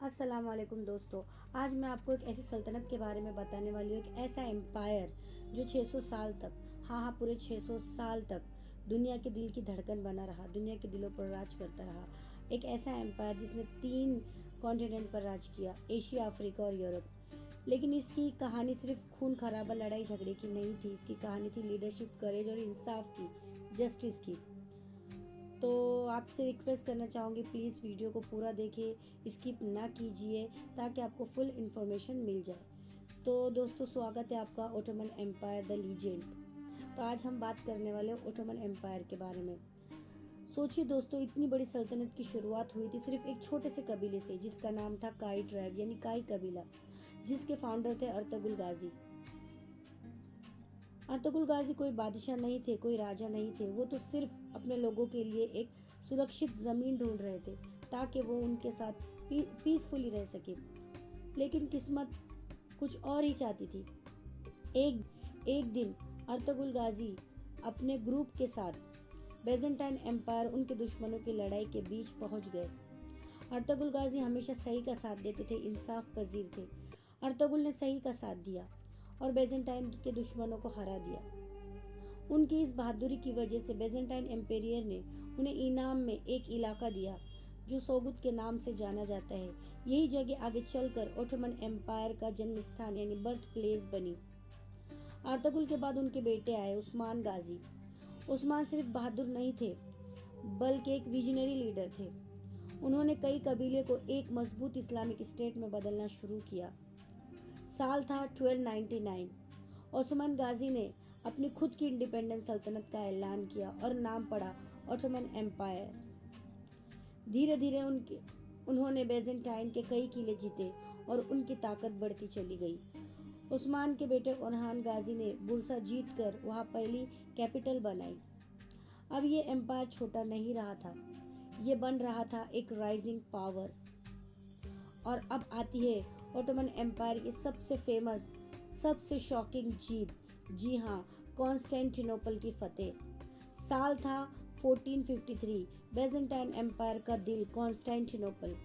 अस्सलाम वालेकुम दोस्तों। आज मैं आपको एक ऐसी सल्तनत के बारे में बताने वाली हूँ, एक ऐसा एम्पायर जो 600 साल तक, हाँ पूरे 600 साल तक दुनिया के दिल की धड़कन बना रहा, दुनिया के दिलों पर राज करता रहा। एक ऐसा एम्पायर जिसने 3 कॉन्टिनेंट पर राज किया, एशिया, अफ्रीका और यूरोप। लेकिन इसकी कहानी सिर्फ खून खराबा, लड़ाई झगड़े की नहीं थी। इसकी कहानी थी लीडरशिप, करेज और इंसाफ की, जस्टिस की। तो आपसे रिक्वेस्ट करना चाहूँगी, प्लीज़ वीडियो को पूरा देखिए, स्किप ना कीजिए ताकि आपको फुल इन्फॉर्मेशन मिल जाए। तो दोस्तों, स्वागत है आपका ओटोमन एम्पायर द लीजेंड। तो आज हम बात करने वाले हैं ओटोमन एम्पायर के बारे में। सोचिए दोस्तों, इतनी बड़ी सल्तनत की शुरुआत हुई थी सिर्फ एक छोटे से कबीले से, जिसका नाम था काई ट्राइब यानी काई कबीला, जिसके फाउंडर थे अर्तुगरुल गाजी। अर्तुगरुल गाजी कोई बादशाह नहीं थे, कोई राजा नहीं थे। वो तो सिर्फ अपने लोगों के लिए एक सुरक्षित जमीन ढूंढ रहे थे ताकि वो उनके साथ पीसफुली रह सके। लेकिन किस्मत कुछ और ही चाहती थी। एक दिन अर्तुगरुल गाजी अपने ग्रुप के साथ बेजेंटाइन एम्पायर, उनके दुश्मनों की लड़ाई के बीच पहुंच गए। अर्तुगरुल गाजी हमेशा सही का साथ देते थे, इंसाफ पजीर थे। अर्तुगरुल ने सही का साथ दिया और बेजेंटाइन के दुश्मनों को हरा दिया। उनकी इस बहादुरी की वजह से बेजेंटाइन एम्पायर ने उन्हें इनाम में एक इलाका दिया जो सोगुत के नाम से जाना जाता है। यही जगह आगे चलकर ओटोमन एम्पायर का जन्म स्थान यानी बर्थ प्लेस बनी। अर्तुगरुल के बाद उनके बेटे आए, उस्मान गाजी। उस्मान सिर्फ बहादुर नहीं थे बल्कि एक विजनरी लीडर थे। उन्होंने कई कबीले को एक मजबूत इस्लामिक स्टेट में बदलना शुरू किया। साल था 1299। ओस्मान गाजी ने अपनी खुद की इंडिपेंडेंट सल्तनत का ऐलान किया और नाम पड़ा ओटोमन एम्पायर। धीरे धीरे उन्होंने बेजेंटाइन के कई किले जीते और उनकी ताकत बढ़ती चली गई। उस्मान के बेटे ओरहान गाजी ने बुरसा जीतकर वहां पहली कैपिटल बनाई। अब ये एम्पायर छोटा नहीं रहा था, ये बन रहा था एक राइजिंग पावर। और अब आती है ओटोमन एम्पायर की सबसे फेमस, सबसे शॉकिंग जीत। जी हाँ, कॉन्स्टेंटिनोपल की फतेह। साल था 1453। बेजेंटाइन एम्पायर का दिल कॉन्स्टेंटिनोपल,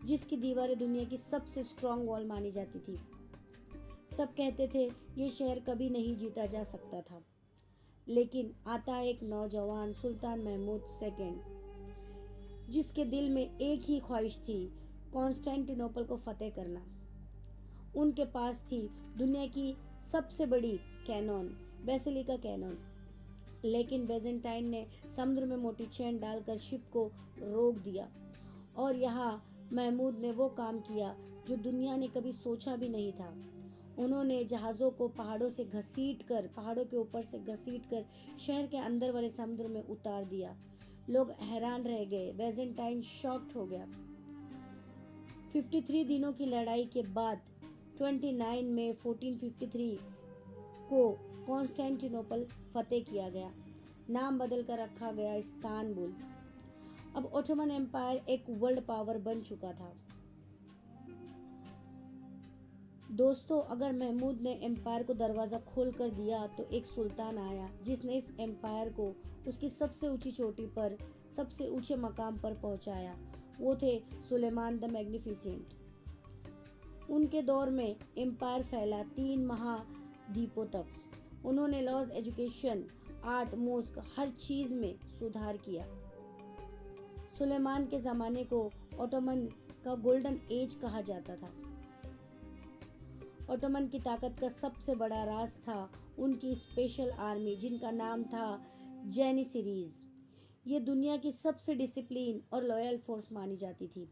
जिसकी दीवारें दुनिया की सबसे स्ट्रॉन्ग वॉल मानी जाती थी। सब कहते थे ये शहर कभी नहीं जीता जा सकता था। लेकिन आता एक नौजवान सुल्तान महमूद सेकंड, जिसके दिल में एक ही ख्वाहिश थी, कॉन्स्टेंटिनोपल को फतेह करना। उनके पास थी दुनिया की सबसे बड़ी कैनन, बेसिलिका कैनन। लेकिन बेजेंटाइन ने समुद्र में मोटी चेन डालकर शिप को रोक दिया और यहाँ महमूद ने वो काम किया जो दुनिया ने कभी सोचा भी नहीं था। उन्होंने जहाज़ों को पहाड़ों के ऊपर से घसीटकर शहर के अंदर वाले समुद्र में उतार दिया। लोग हैरान रह गए, बेजेंटाइन शॉक्ड हो गया। 53 दिनों की लड़ाई के बाद 29 मई 1453 को कॉन्स्टेंटिनोपल फतेह किया गया। नाम बदलकर रखा गया इस्तांबुल। अब ओटोमन एम्पायर एक वर्ल्ड पावर बन चुका था। दोस्तों, अगर महमूद ने एम्पायर को दरवाजा खोल कर दिया तो एक सुल्तान आया जिसने इस एम्पायर को उसकी सबसे ऊंची चोटी पर, सबसे ऊंचे मकाम पर पहुंचाया। वो थे सुलेमान द मैग्निफिसेंट। उनके दौर में एम्पायर फैला 3 महाद्वीपों तक। उन्होंने लॉज, एजुकेशन, आर्ट, मोस्क, हर चीज में सुधार किया। सुलेमान के जमाने को ओटोमन का गोल्डन एज कहा जाता था। ओटोमन की ताकत का सबसे बड़ा राज था उनकी स्पेशल आर्मी, जिनका नाम था जेनिसरीज। ये दुनिया की सबसे डिसिप्लिन और लॉयल फोर्स मानी जाती थी।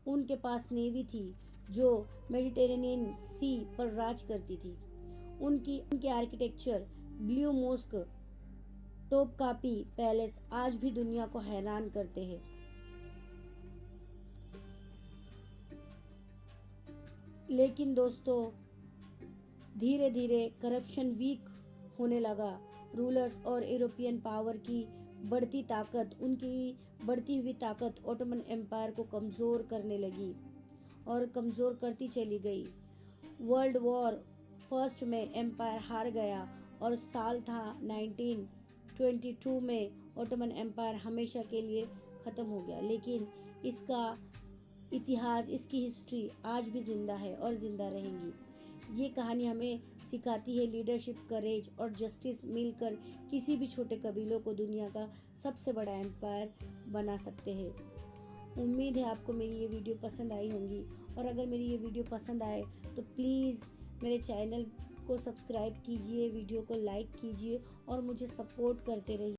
उनके पास नेवी थी जो मेडिटेरेनियन सी पर राज करती थी। उनके आर्किटेक्चर, ब्लू मोस्क, टोपकापी पैलेस आज भी दुनिया को हैरान करते हैं। लेकिन दोस्तों, धीरे धीरे करप्शन वीक होने लगा। रूलर्स और यूरोपियन पावर की उनकी बढ़ती हुई ताकत ओटोमन एम्पायर को कमज़ोर करने लगी और कमज़ोर करती चली गई। वर्ल्ड वॉर फर्स्ट में एम्पायर हार गया और साल था 1922 में ओटोमन एम्पायर हमेशा के लिए ख़त्म हो गया। लेकिन इसका इतिहास, इसकी हिस्ट्री आज भी जिंदा है और जिंदा रहेंगी। ये कहानी हमें सिखाती है लीडरशिप, करेज और जस्टिस मिलकर किसी भी छोटे कबीलों को दुनिया का सबसे बड़ा एम्पायर बना सकते हैं। उम्मीद है आपको मेरी ये वीडियो पसंद आई होंगी, और अगर मेरी ये वीडियो पसंद आए तो प्लीज़ मेरे चैनल को सब्सक्राइब कीजिए, वीडियो को लाइक कीजिए और मुझे सपोर्ट करते रहिए।